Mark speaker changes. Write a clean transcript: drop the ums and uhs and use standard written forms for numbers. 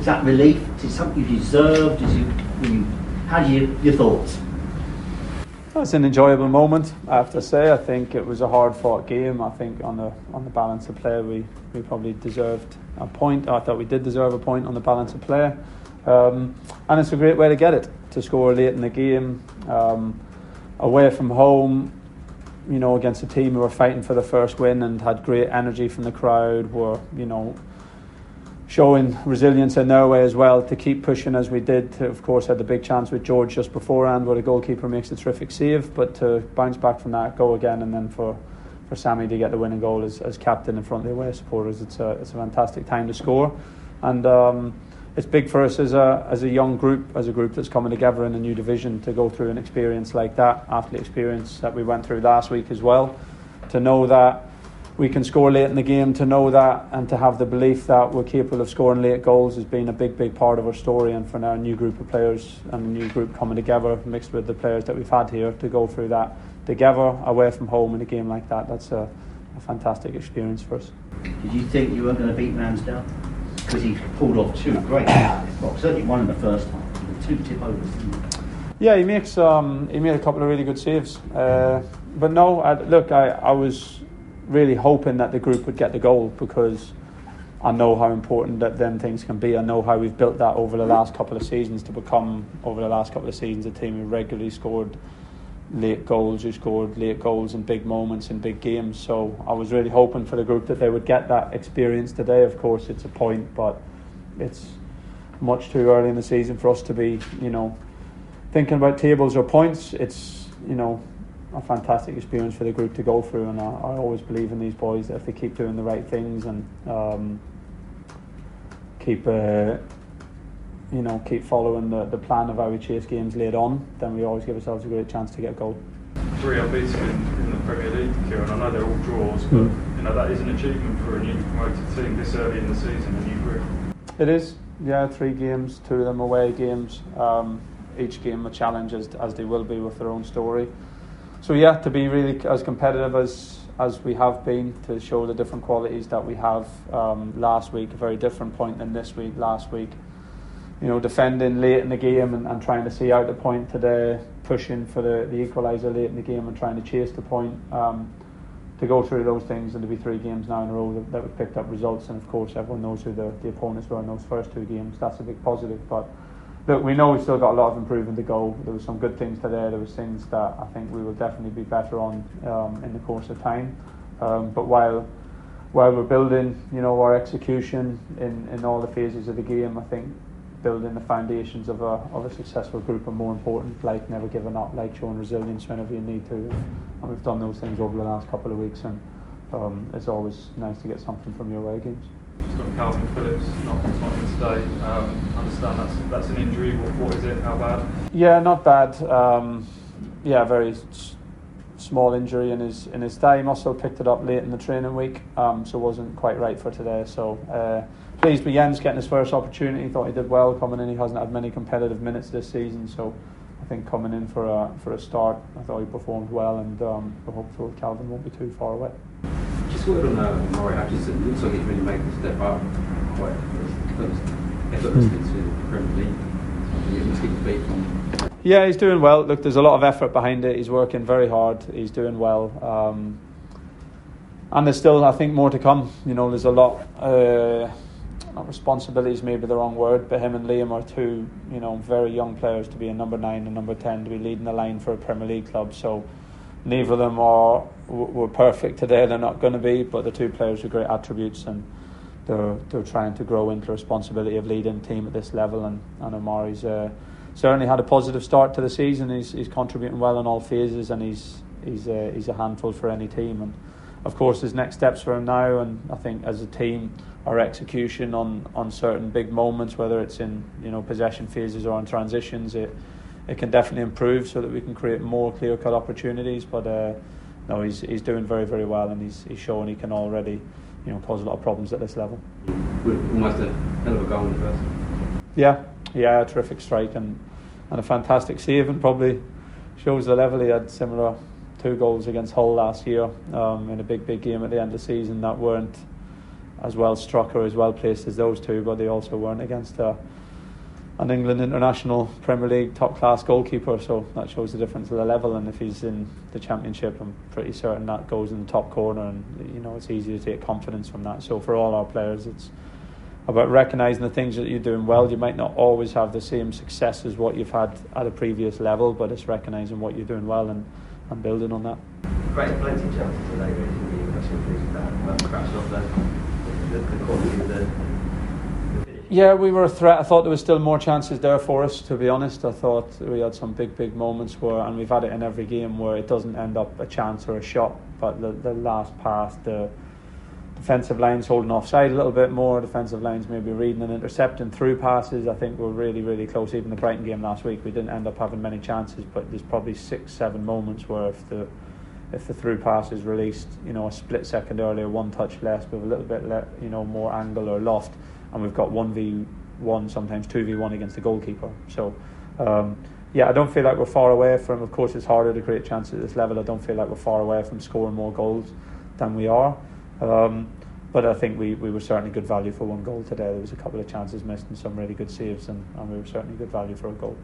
Speaker 1: that relief? Is it something you deserved? Your thoughts?
Speaker 2: It's an enjoyable moment, I have to say. I think it was a hard-fought game. I think on the balance of play, we probably deserved a point. I thought we did deserve a point on the balance of play. And it's a great way to get it, to score late in the game. Away from home, against a team who were fighting for the first win and had great energy from the crowd, were, showing resilience in their way as well to keep pushing as we did. Of course, had the big chance with George just beforehand where the goalkeeper makes a terrific save, but to bounce back from that, go again, and then for Sammy to get the winning goal as captain in front of the away supporters, it's a fantastic time to score. And it's big for us as a young group, as a group that's coming together in a new division, to go through an experience like that, after the experience that we went through last week as well, to know that we can score late in the game, to know that and to have the belief that we're capable of scoring late goals has been a big part of our story. And for now, a new group of players and a new group coming together, mixed with the players that we've had here, to go through that together away from home in a game like that, that's a fantastic experience for us.
Speaker 1: Did you think you weren't going to beat Ramsdale? Because he pulled off two great, well, certainly one in the first half, the two tip overs.
Speaker 2: Yeah, he made a couple of really good saves. But no, I was really hoping that the group would get the goal, because I know how important that them things can be. I know how we've built that over the last couple of seasons to become, over the last couple of seasons, a team who regularly scored late goals, who scored late goals in big moments in big games. So I was really hoping for the group that they would get that experience today. Of course, it's a point, but it's much too early in the season for us to be, thinking about tables or points. It's, a fantastic experience for the group to go through, and I always believe in these boys that if they keep doing the right things and keep following the plan of how we chase games late on, then we always give ourselves a great chance to get a goal.
Speaker 3: 3 unbeaten in the Premier League, Kieran. I know they're all draws, but that is an achievement for a newly promoted team this early in the season, a new group.
Speaker 2: It is, yeah. 3 games, 2 of them away games. Each game a challenge, as they will be with their own story. So yeah, to be really as competitive as we have been, to show the different qualities that we have. Last week, a very different point than this week. Last week, defending late in the game and trying to see out the point. Today, pushing for the equaliser late in the game and trying to chase the point. To go through those things and to be 3 games now in a row that we've picked up results, and of course everyone knows who the opponents were in those first 2 games. That's a big positive. But look, we know we've still got a lot of improvement to go. There were some good things today. There was things that I think we will definitely be better on in the course of time. But while we're building, our execution in all the phases of the game, I think building the foundations of a successful group are more important, like never giving up, like showing resilience whenever you need to. And we've done those things over the last couple of weeks, and it's always nice to get something from your away games.
Speaker 3: Just on Calvin Phillips, not in today. Understand that's an injury. What is it? How bad?
Speaker 2: Yeah, not bad. Very small injury in his thigh muscle. Picked it up late in the training week, so wasn't quite right for today. So pleased with Jens getting his first opportunity. Thought he did well coming in. He hasn't had many competitive minutes this season, so I think coming in for a start, I thought he performed well, and we're hopeful Calvin won't be too far away.
Speaker 4: Just word on Murray Hutchinson. It looks like he's really making a step up quite effortlessly to the Premier League. You must keep the beat on.
Speaker 2: Yeah, he's doing well. Look, there's a lot of effort behind it. He's working very hard. He's doing well. And there's still, I think, more to come. There's a lot, not responsibilities, maybe the wrong word, but him and Liam are 2, very young players to be a number 9 and number 10, to be leading the line for a Premier League club. So neither of them were perfect today. They're not going to be, but the 2 players with great attributes, and they're trying to grow into responsibility of leading a team at this level. And Omari's certainly had a positive start to the season. He's contributing well in all phases, and he's a handful for any team. And of course, there's next steps for him now. And I think as a team, our execution on certain big moments, whether it's in possession phases or on transitions, it can definitely improve so that we can create more clear-cut opportunities. But no, he's doing very, very well, and he's showing he can already cause a lot of problems at this level.
Speaker 4: Almost a hell of a goal in the first.
Speaker 2: Yeah, a terrific strike and a fantastic save, and probably shows the level. He had similar 2 goals against Hull last year in a big game at the end of the season that weren't as well struck or as well placed as those two, but they also weren't against an England international Premier League top class goalkeeper, so that shows the difference of the level. And if he's in the Championship, I'm pretty certain that goes in the top corner, and you know, it's easy to take confidence from that. So for all our players, it's about recognising the things that you're doing well. You might not always have the same success as what you've had at a previous level, but it's recognising what you're doing well and building on that.
Speaker 5: Great, plenty of chances today, really. That's what pleased with that. But perhaps not the quality of the finish.
Speaker 2: Yeah, we were a threat. I thought there was still more chances there for us, to be honest. I thought we had some big moments where, and we've had it in every game, where it doesn't end up a chance or a shot, but the last pass, the defensive lines holding offside a little bit more, defensive lines maybe reading and intercepting through passes. I think we're really close. Even the Brighton game last week, we didn't end up having many chances, but there's probably 6-7 moments where if the through pass is released, you know, a split second earlier, one touch less, with a little bit more angle or loft, and we've got 1v1, sometimes 2v1 against the goalkeeper. So I don't feel like we're far away from, of course it's harder to create chances at this level, I don't feel like we're far away from scoring more goals than we are. But I think we were certainly good value for one goal today. There was a couple of chances missed and some really good saves, and we were certainly good value for a goal.